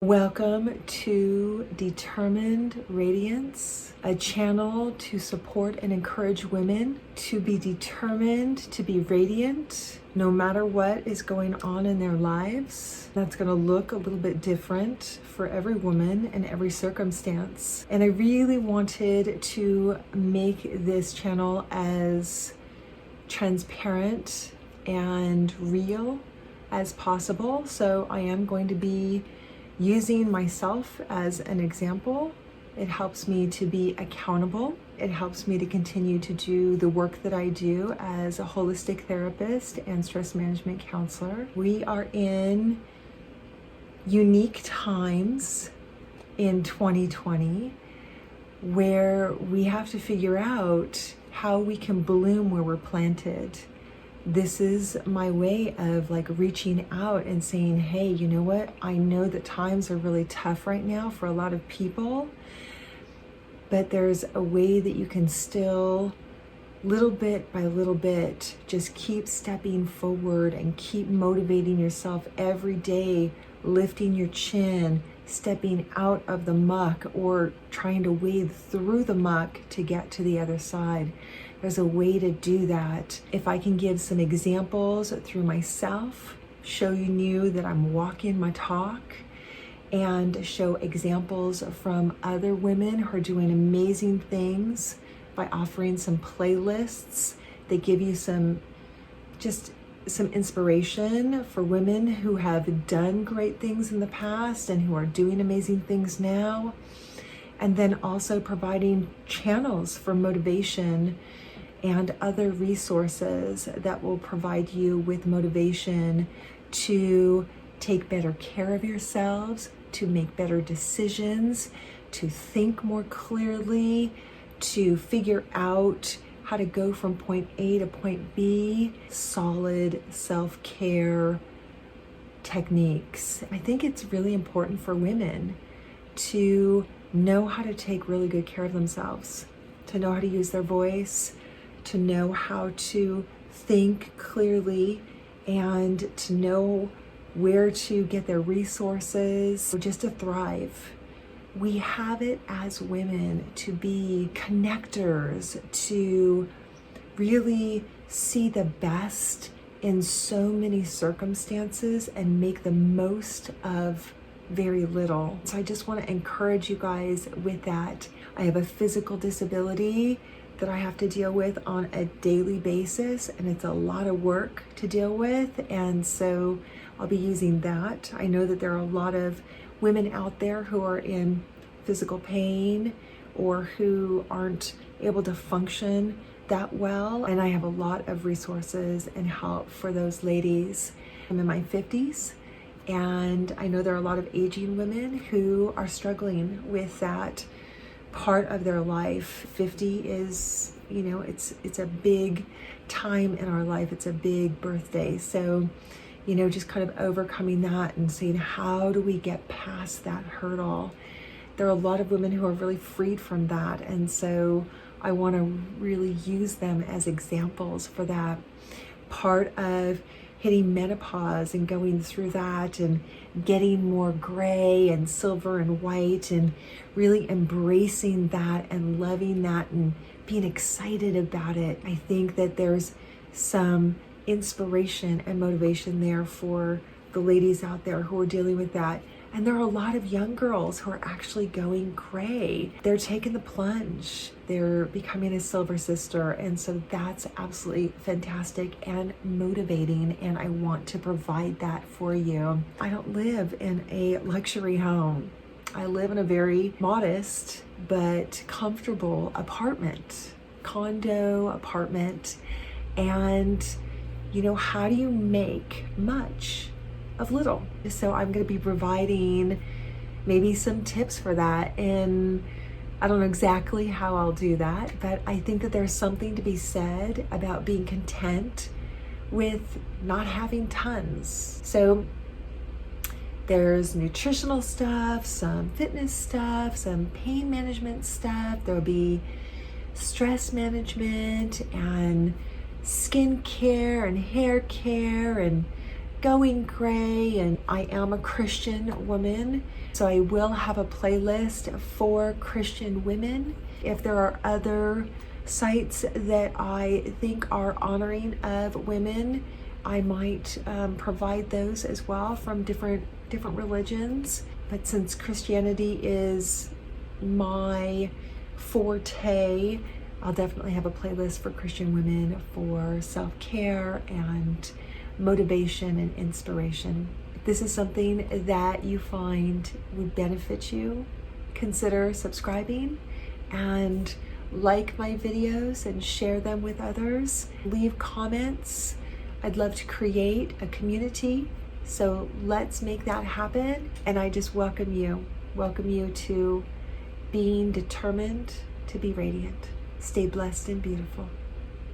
Welcome to Determined Radiance, a channel to support and encourage women to be determined to be radiant no matter what is going on in their lives. That's going to look a little bit different for every woman and every circumstance. And I really wanted to make this channel as transparent and real as possible. So I am going to be using myself as an example. It helps me to be accountable. It helps me to continue to do the work that I do as a holistic therapist and stress management counselor. We are in unique times in 2020 where we have to figure out how we can bloom where we're planted. This is my way of reaching out and saying, hey, you know what? I know that times are really tough right now for a lot of people, but there's a way that you can still, little bit by little bit, just keep stepping forward and keep motivating yourself every day, lifting your chin, stepping out of the muck or trying to wade through the muck to get to the other side. There's a way to do that. If I can give some examples through myself, show you that I'm walking my talk, and show examples from other women who are doing amazing things by offering some playlists that give you some inspiration for women who have done great things in the past and who are doing amazing things now. And then also providing channels for motivation and other resources that will provide you with motivation to take better care of yourselves, to make better decisions, to think more clearly, to figure out how to go from point A to point B, solid self-care techniques. I think it's really important for women to know how to take really good care of themselves, to know how to use their voice, to know how to think clearly, and to know where to get their resources, just to thrive. We have it as women to be connectors, to really see the best in so many circumstances and make the most of very little. So I just want to encourage you guys with that. I have a physical disability that I have to deal with on a daily basis, and it's a lot of work to deal with, and so I'll be using that. I know that there are a lot of women out there who are in physical pain or who aren't able to function that well, and I have a lot of resources and help for those ladies. I'm in my 50s, and I know there are a lot of aging women who are struggling with that part of their life. 50 is, it's a big time in our life. It's a big birthday. So, just kind of overcoming that and saying, how do we get past that hurdle? There are a lot of women who are really freed from that. And so I want to really use them as examples for that. Part of hitting menopause and going through that and getting more gray and silver and white and really embracing that and loving that and being excited about it. I think that there's some inspiration and motivation there for the ladies out there who are dealing with that. And there are a lot of young girls who are actually going gray. They're taking the plunge. They're becoming a silver sister. And so that's absolutely fantastic and motivating. And I want to provide that for you. I don't live in a luxury home. I live in a very modest but comfortable condo apartment. And, how do you make much of little? So I'm going to be providing maybe some tips for that, and I don't know exactly how I'll do that, but I think that there's something to be said about being content with not having tons. So there's nutritional stuff, some fitness stuff, some pain management stuff. There'll be stress management and skin care and hair care and going gray, and I am a Christian woman, so I will have a playlist for Christian women. If there are other sites that I think are honoring of women, I might provide those as well from different religions. But since Christianity is my forte, I'll definitely have a playlist for Christian women for self-care and motivation and inspiration. If this is something that you find would benefit you, consider subscribing and like my videos and share them with others. Leave comments. I'd love to create a community, so let's make that happen. And I just welcome you to being determined to be radiant. Stay blessed and beautiful.